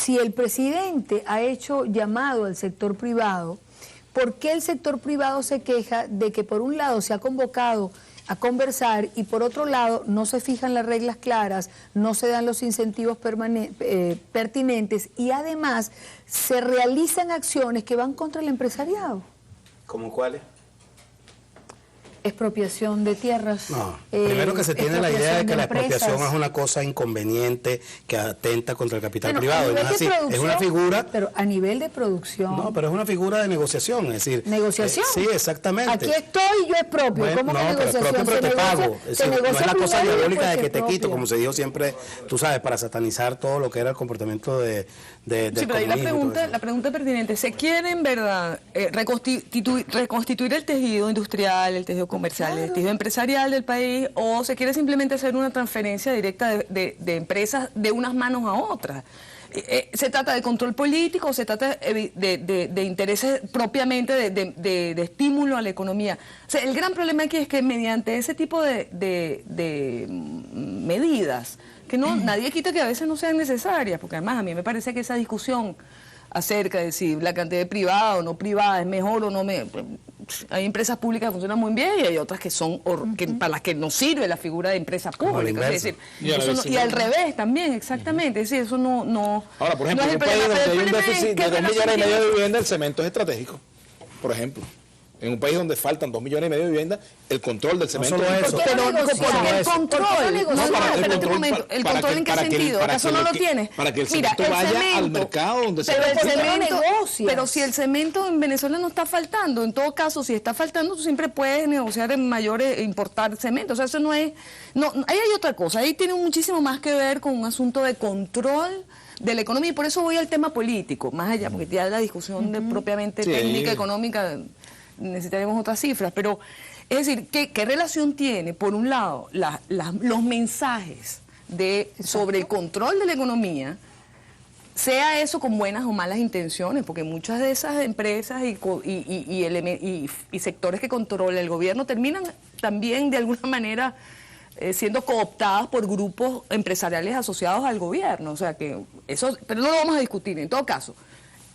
si el presidente ha hecho llamado al sector privado, ¿por qué el sector privado se queja de que por un lado se ha convocado a conversar y por otro lado no se fijan las reglas claras, no se dan los incentivos pertinentes y además se realizan acciones que van contra el empresariado? ¿Cómo cuáles? Expropiación de tierras. No, primero que se tiene la idea de que la expropiación es una cosa inconveniente que atenta contra el capital privado. No es así, es una figura... Pero a nivel de producción... No, pero es una figura de negociación, es decir... ¿Negociación? Sí, exactamente. Aquí estoy y yo expropio. Bueno, ¿Cómo no, que negociación? pero expropio, pero te pago. Es decir, no es la cosa diabólica de que te quito, como se dijo siempre, tú sabes, para satanizar todo lo que era el comportamiento del sí, pero ahí la pregunta pertinente, ¿se quiere en verdad reconstituir el tejido industrial, el tejido comercial, el tejido empresarial del país, o se quiere simplemente hacer una transferencia directa de empresas de unas manos a otras? ¿Se trata de control político o se trata de intereses propiamente de estímulo a la economía? O sea, el gran problema aquí es que mediante ese tipo de medidas, que no nadie quita que a veces no sean necesarias, porque además a mí me parece que esa discusión acerca de si la cantidad de privada o no privada es mejor o no... Hay empresas públicas que funcionan muy bien y hay otras que son para las que no sirve la figura de empresa pública. Es decir, y al revés también, exactamente. Es decir, eso no... Ahora, por ejemplo, en un país donde hay un déficit de 2,5 millones de viviendas, el cemento es estratégico, por ejemplo. En un país donde faltan 2,5 millones de viviendas, el control del cemento... No solo eso. Pero el control... ¿El control en qué sentido? ¿Acaso no lo tiene? Para que el cemento vaya al mercado donde se... Pero si el cemento en Venezuela no está faltando, en todo caso, si está faltando, tú siempre puedes negociar en mayores, importar cemento. O sea, eso no es... No, ahí hay otra cosa. Ahí tiene muchísimo más que ver con un asunto de control de la economía. Y por eso voy al tema político, más allá, porque ya la discusión de propiamente técnica, económica... necesitaremos otras cifras, pero es decir, ¿qué relación tiene, por un lado, los mensajes sobre el control de la economía, sea eso con buenas o malas intenciones? Porque muchas de esas empresas y sectores que controla el gobierno terminan también de alguna manera siendo cooptadas por grupos empresariales asociados al gobierno, o sea que eso, pero no lo vamos a discutir. En todo caso,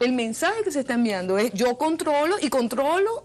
el mensaje que se está enviando es: yo controlo y controlo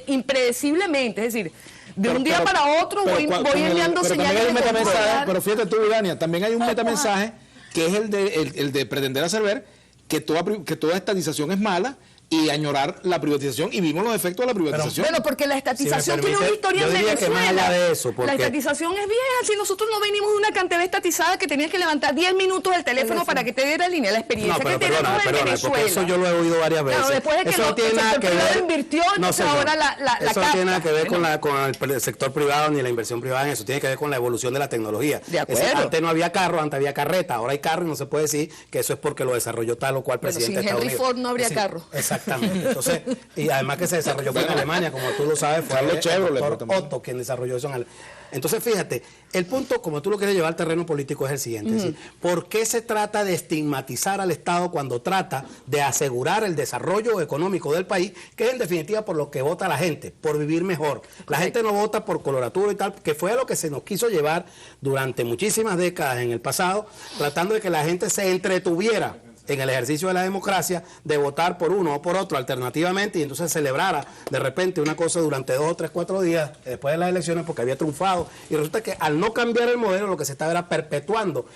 impredeciblemente, es decir, de un día para otro voy enviando señales de control. Pero fíjate tú, Irania, también hay un metamensaje que es el de pretender hacer ver que toda estatización es mala y añorar la privatización, y vimos los efectos de la privatización. Bueno, porque la estatización tiene una historia en Venezuela. Que más allá de eso, la estatización es vieja. Si nosotros no venimos de una cantidad estatizada que tenías que levantar 10 minutos el teléfono para que te diera línea, la experiencia que tenemos en Venezuela. Porque eso yo lo he oído varias veces. Claro, después de que eso tiene nada que ver, invirtió, entonces ahora eso no tiene nada que ver con el sector privado ni la inversión privada en eso. Tiene que ver con la evolución de la tecnología. De acuerdo. Antes no había carro, antes había carreta, ahora hay carro, y no se puede decir que eso es porque lo desarrolló tal o cual presidente de Estados Unidos. Sin Henry Ford no habría carro. Exactamente. Entonces, y además que se desarrolló en Alemania, como tú lo sabes, fue el doctor Otto quien desarrolló eso en Alemania. Entonces, fíjate, el punto, como tú lo quieres llevar al terreno político, es el siguiente. Es decir, ¿por qué se trata de estigmatizar al Estado cuando trata de asegurar el desarrollo económico del país, que es en definitiva por lo que vota la gente, por vivir mejor? La gente no vota por coloratura y tal, que fue a lo que se nos quiso llevar durante muchísimas décadas en el pasado, tratando de que la gente se entretuviera en el ejercicio de la democracia, de votar por uno o por otro alternativamente, y entonces celebrara de repente una cosa durante 2 o 3, 4 días después de las elecciones porque había triunfado, y resulta que al no cambiar el modelo lo que se estaba era perpetuando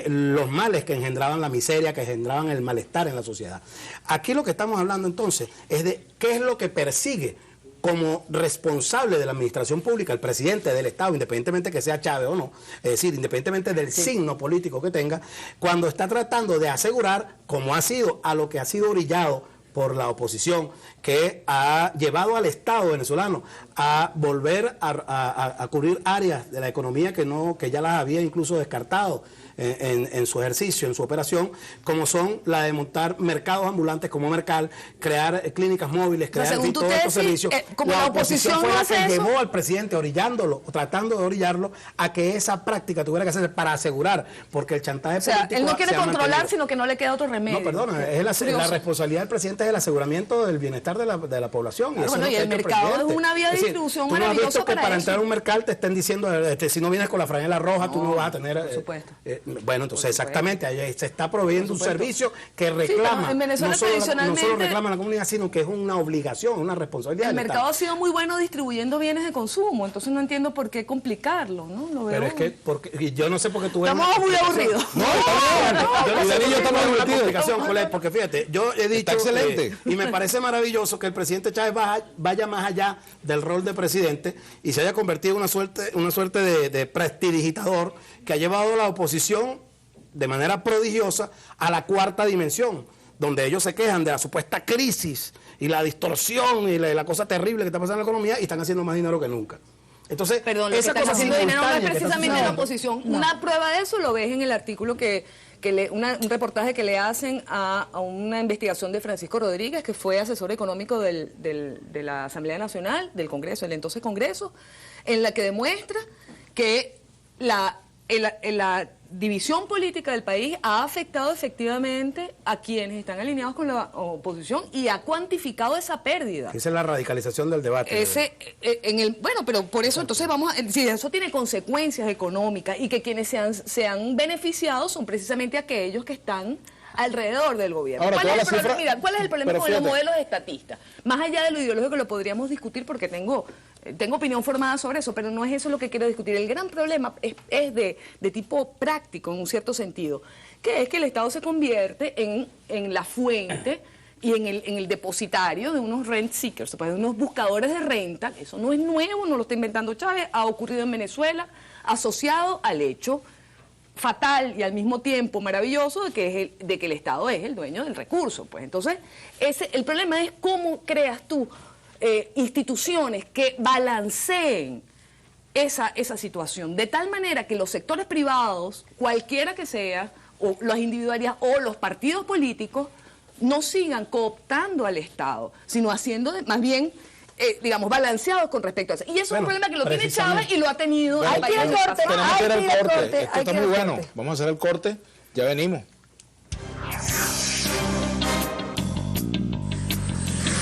los males que engendraban la miseria, que engendraban el malestar en la sociedad. Aquí lo que estamos hablando entonces es de qué es lo que persigue como responsable de la administración pública el presidente del Estado, independientemente que sea Chávez o no, es decir, independientemente del signo político que tenga, cuando está tratando de asegurar, como ha sido a lo que ha sido orillado por la oposición, que ha llevado al Estado venezolano a volver a cubrir áreas de la economía que ya las había incluso descartado en su ejercicio, en su operación, como son la de montar mercados ambulantes como Mercal, crear clínicas móviles, crear todos estos servicios. Como la oposición fue no la hace que eso, llevó al presidente orillándolo, o tratando de orillarlo a que esa práctica tuviera que hacerse para asegurar, porque el chantaje político él no quiere controlar, sino que no le queda otro remedio. No, perdona, es la responsabilidad del presidente es el aseguramiento del bienestar de la población. Y el mercado es una vía de distribución maravillosa para eso. Para entrar a un mercado te estén diciendo, si no vienes con la franela roja, tú no vas a tener... Por supuesto. Bueno, entonces exactamente, ahí se está proveyendo un servicio que reclama, sí, en Venezuela no solo reclama la comunidad, sino que es una obligación, una responsabilidad. El mercado ha sido muy bueno distribuyendo bienes de consumo, entonces no entiendo por qué complicarlo, ¿no? Lo veo. Pero es que, porque yo no sé por qué tú ves... Estamos muy aburridos. No, yo no sé por qué estamos en una complicación, porque fíjate, yo he dicho... Está excelente. Y me parece maravilloso que el presidente Chávez vaya más allá del rol de presidente y se haya convertido en una suerte de prestidigitador que ha llevado a la oposición de manera prodigiosa a la cuarta dimensión, donde ellos se quejan de la supuesta crisis y la distorsión y la cosa terrible que está pasando en la economía y están haciendo más dinero que nunca. Entonces, perdón, esa cosa haciendo dinero no es precisamente la oposición. No. Una prueba de eso lo ves en el artículo un reportaje que le hacen a una investigación de Francisco Rodríguez, que fue asesor económico de la Asamblea Nacional, del Congreso, el entonces Congreso, en la que demuestra que la división política del país ha afectado efectivamente a quienes están alineados con la oposición y ha cuantificado esa pérdida. Esa es la radicalización del debate. Bueno, pero por eso entonces si eso tiene consecuencias económicas y que quienes se han beneficiado son precisamente aquellos que están alrededor del gobierno. Ahora, ¿Cuál es el problema con los modelos estatistas? Más allá de lo ideológico lo podríamos discutir porque tengo opinión formada sobre eso, pero no es eso lo que quiero discutir. El gran problema es de tipo práctico, en un cierto sentido, que es que el Estado se convierte en la fuente y en el depositario de unos rent seekers, de unos buscadores de renta. Eso no es nuevo, no lo está inventando Chávez, ha ocurrido en Venezuela, asociado al hecho fatal y al mismo tiempo maravilloso de que el Estado es el dueño del recurso. Pues entonces, el problema es cómo creas tú instituciones que balanceen esa situación, de tal manera que los sectores privados, cualquiera que sea, o las individualidades o los partidos políticos, no sigan cooptando al Estado, sino haciendo más bien, digamos, balanceados con respecto a eso. Y eso es un problema que lo tiene Chávez y lo ha tenido. Tenemos que ir al corte. Esto está muy bueno. Vamos a hacer el corte, ya venimos.